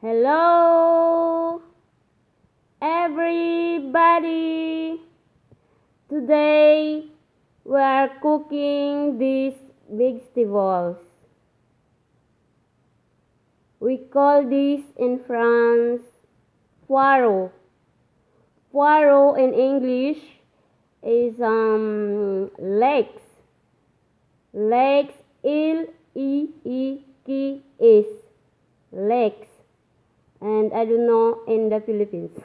Hello, everybody. Today we are cooking these vegetables. We call this in France poireau. Poireau in English is leeks. Leeks, L-E-E-K-S. Leeks. And I don't know in the Philippines.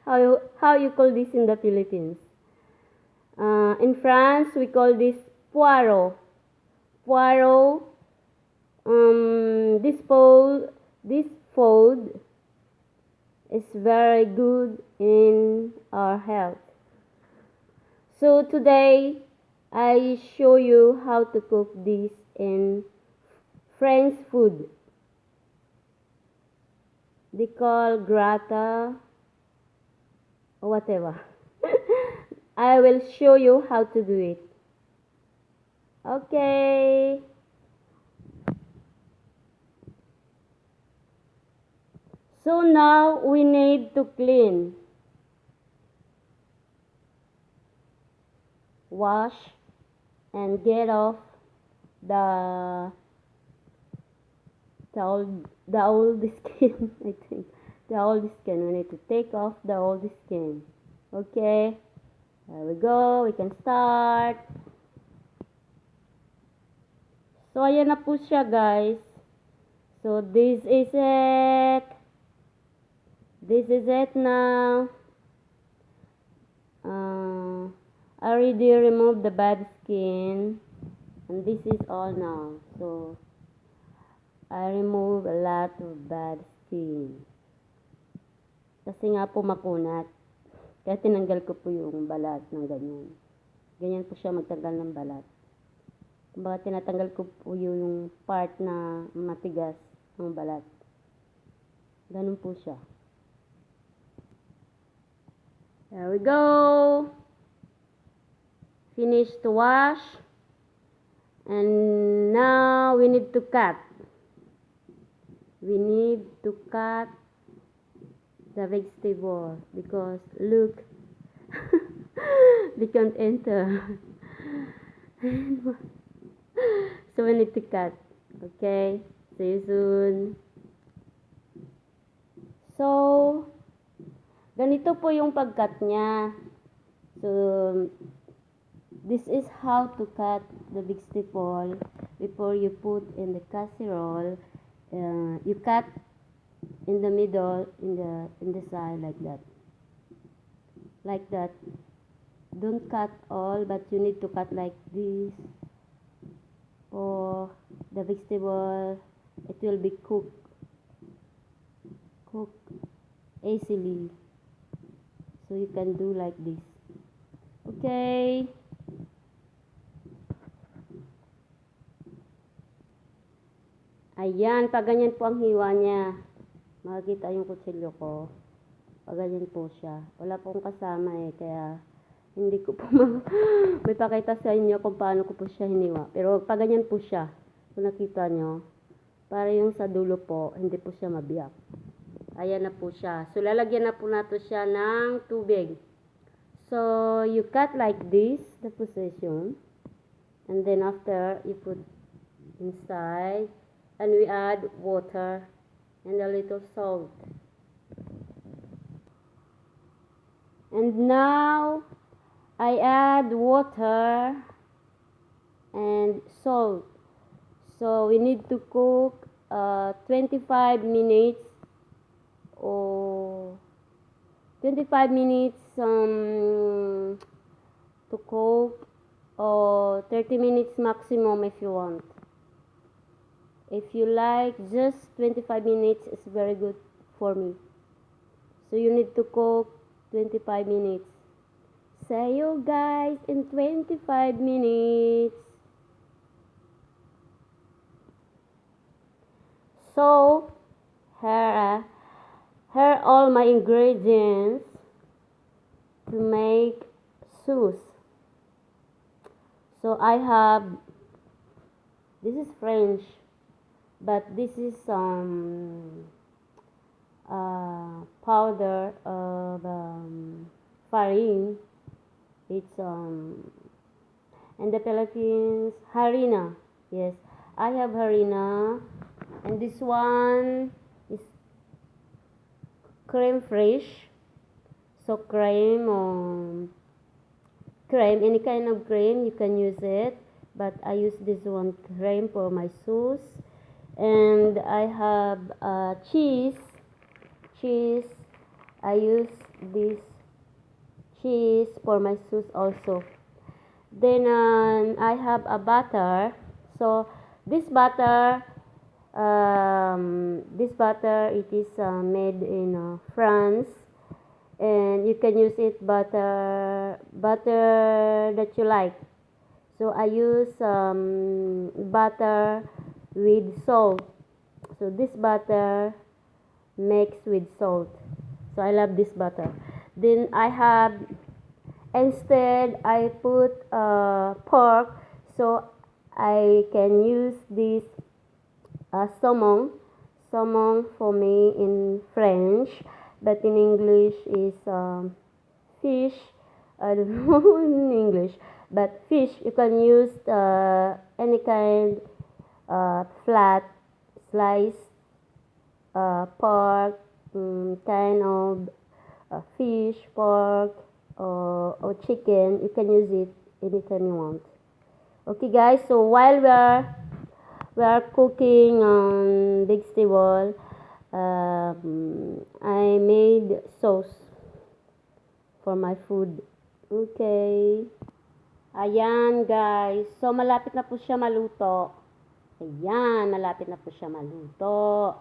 how you call this in the Philippines? In France, we call this poireau. Poireau. This food is very good in our health. So today, I show you how to cook this in French food. They call gratin or whatever. I will show you how to do it. Okay. So now we need to clean, wash, and get off the old skin. I think the old skin. We need to take off the old skin. Okay. There we go. We can start. So ayan na po siya, guys. So this is it. This is it now. I already removed the bad skin, and this is all now. So I remove a lot of bad skin. Kasi nga po makunat. Kaya tinanggal ko po yung balat ng ganyan. Ganyan po siya magtanggal ng balat. Kumbaga tinatanggal ko po yung part na matigas ng balat. Ganun po siya. There we go. Finish to wash. And now we need to cut. We need to cut the vegetable because look, they can't enter. So we need to cut. Okay, see you soon. So, ganito po yung pag-cut niya. So, this is how to cut the vegetable before you put in the casserole. You cut in the middle, in the side like that. Don't cut all, but you need to cut like this. For the vegetable, it will be cooked easily. So you can do like this. Okay. Ayan, pag ganyan po ang hiwa niya. Makikita yung kutsilyo ko. Pag ganyan po siya. Wala pong kasama kaya hindi ko po may pakita sa inyo kung paano ko po siya hiniwa. Pero pag ganyan po siya, kung nakita nyo, para yung sa dulo po, hindi po siya mabiyak. Ayan na po siya. So, lalagyan na po natin siya ng tubig. So, you cut like this, the position. And then after, you put inside. And we add water and a little salt. And now, I add water and salt. So, we need to cook 25 minutes or 25 minutes to cook, or 30 minutes maximum if you want. If you like just 25 minutes, it's very good for me. So you need to cook 25 minutes. See you guys in 25 minutes. So here are all my ingredients to make sauce. So I have, this is French, but this is powder of farine. It's in the Philippines, harina. Yes, I have harina, and this one is creme fraiche. So cream, any kind of cream you can use it, but I use this one cream for my sauce. And I have cheese. I use this cheese for my sauce also. Then I have a butter. So this butter, it is made in France, and you can use it butter that you like. So I use butter with salt. So this butter mixed with salt. So I love this butter. Then instead I put pork, so I can use this salmon for me in French, but in English is fish. I don't know in English, but fish you can use any kind flat slice pork, kind of fish, pork, or chicken. You can use it anytime you want. Okay, guys. So while we are cooking on vegetable, I made sauce for my food. Okay. Ayan, guys. So malapit na po siya maluto. Ayan, malapit na po siya maluto.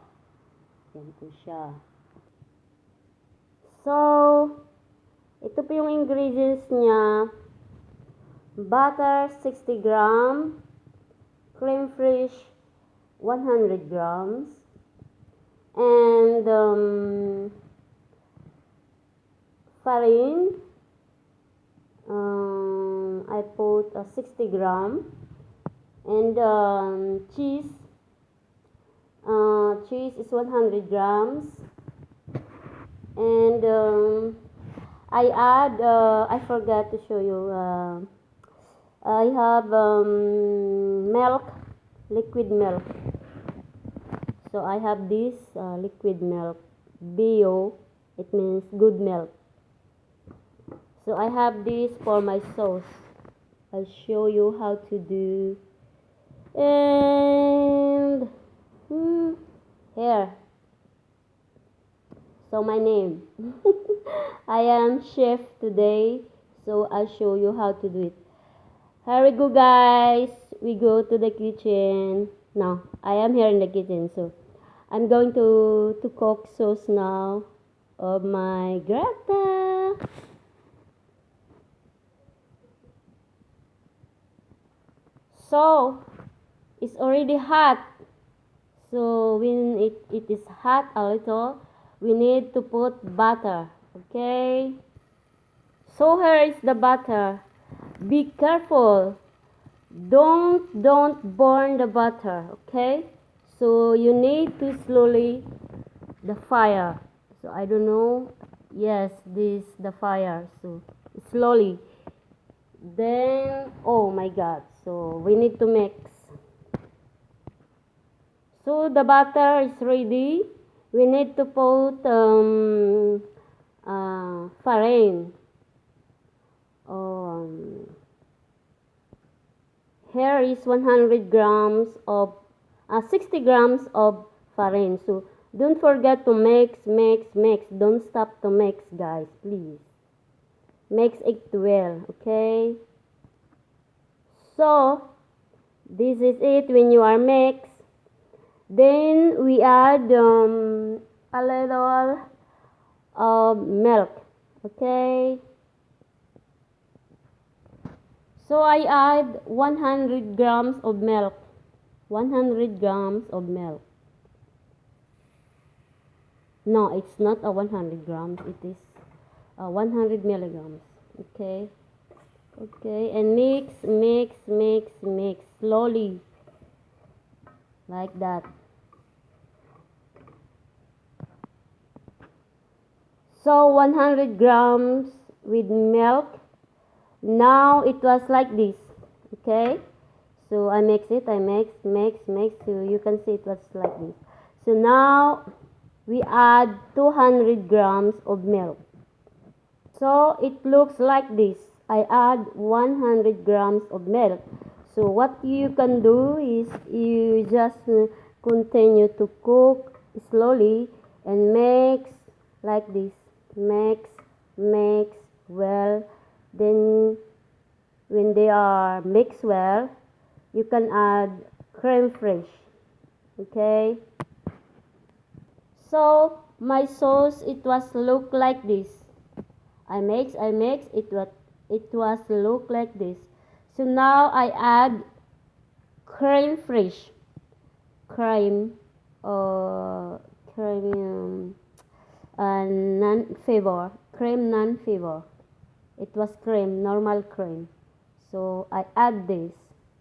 Ayan po siya. So, ito po yung ingredients niya. Butter 60 gram, creme fraiche 100 grams, and farine. I put 60 gram, and cheese. Cheese is 100 grams, and I forgot to show you. I have milk, liquid milk. So I have this liquid milk, bio. It means good milk. So I have this for my sauce. I'll show you how to do. And here. So my name. I am chef today, so I'll show you how to do it. Here we go, guys. We go to the kitchen. Now, I am here in the kitchen, so I'm going to cook sauce now of my grated. So, it's already hot. So, when it is hot a little, we need to put butter. Okay? So, here is the butter. Be careful. Don't burn the butter. Okay? So, you need to slowly the fire. So, I don't know. Yes, this the fire. So, slowly. Then, oh my God. So, we need to mix. So, the butter is ready. We need to put farine. Here is 100 grams of 60 grams of farine. So, don't forget to mix. Don't stop to mix, guys, please. Mix it well, okay? So, this is it when you are mixed. Then, we add a little of milk, okay? So, I add 100 grams of milk. 100 grams of milk. No, it's not a 100 grams. It is 100 milligrams. Okay. Okay, and mix slowly. Like that. So 100 grams with milk. Now it was like this. Okay. So I mix it. I mix. So you can see it was like this. So now we add 200 grams of milk. So it looks like this. I add 100 grams of milk. So what you can do is you just continue to cook slowly and mix like this. Mix well. Then when they are mixed well, you can add creme fraiche. Okay? So my sauce, it was look like this. I mix, it was look like this. So now I add creme fraiche, creme, creme non-flavor, cream non-flavor. It was cream, normal cream. So I add this,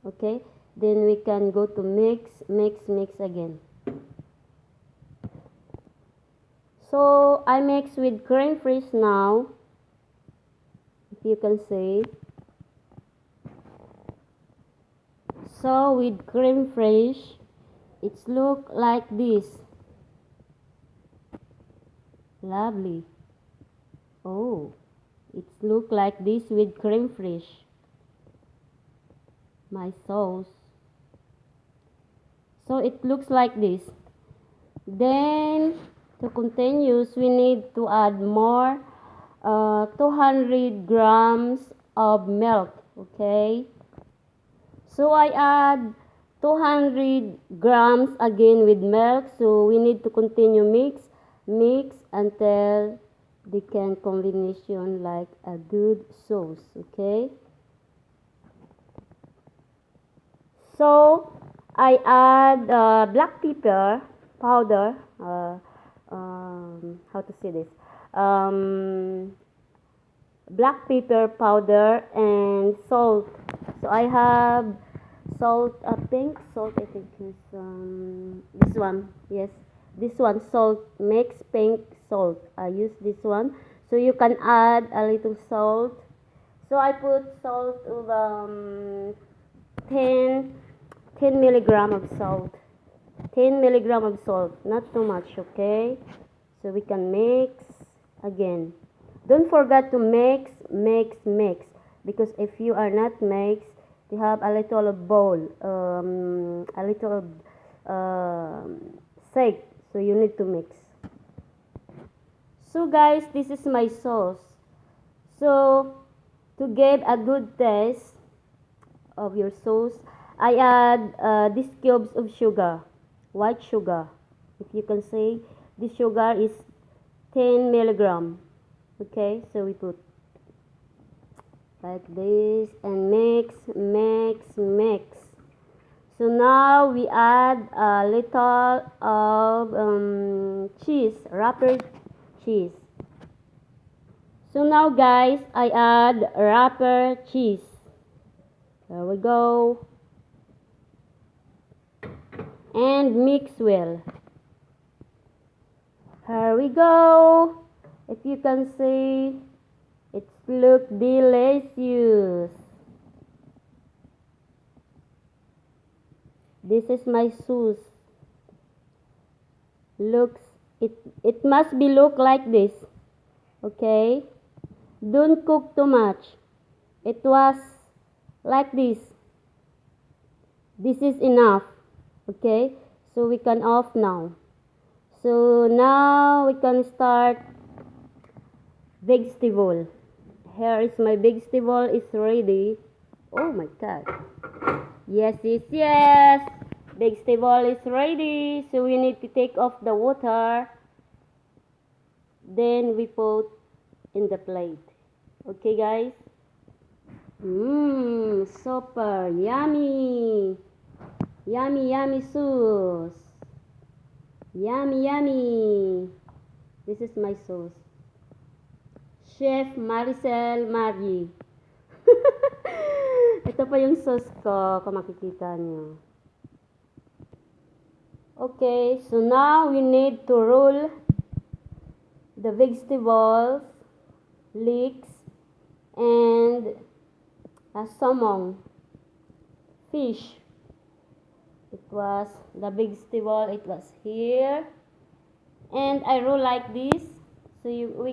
okay? Then we can go to mix again. So I mix with creme fraiche now. If you can see. So with creme fraiche, it's look like this. Lovely. Oh, it's look like this with creme fraiche. My sauce. So it looks like this. Then to continue, we need to add more 200 grams of milk. Okay. So I add 200 grams again with milk. So we need to continue mix until they can combination like a good sauce. Okay. So I add black pepper powder. How to say this? Black pepper powder and salt. So I have salt, pink salt. I think is this one. Yes, this one salt makes pink salt. I use this one. So you can add a little salt. So I put salt of 10 milligram of salt. 10 milligram of salt, not too much, okay? So we can mix again. Don't forget to mix, because if you are not mix, you have a little bowl, a little shake, so you need to mix. So guys, this is my sauce. So to give a good taste of your sauce, I add these cubes of sugar, white sugar. If you can see, this sugar is 10 milligram. Okay, so we put like this and mix. So now we add a little of cheese, wrapper cheese. So now guys, I add wrapper cheese. There we go. And mix well. Here we go. If you can see, it looks delicious. This is my sauce. It must be look like this. Okay? Don't cook too much. It was like this. This is enough. Okay? So we can off now. So now we can start vegetable. Here is my vegetable is ready. Oh my god. Yes. Vegetable is ready. So we need to take off the water. Then we put in the plate. Okay guys? Super yummy. Yummy sauce. Yummy. This is my sauce. Chef Maricel Marié. Ito pa yung sauce ko, kung makikita nyo. Okay, so now we need to roll the vegetables, leeks, and salmon, fish. It was the vegetable, it was here. And I roll like this, so we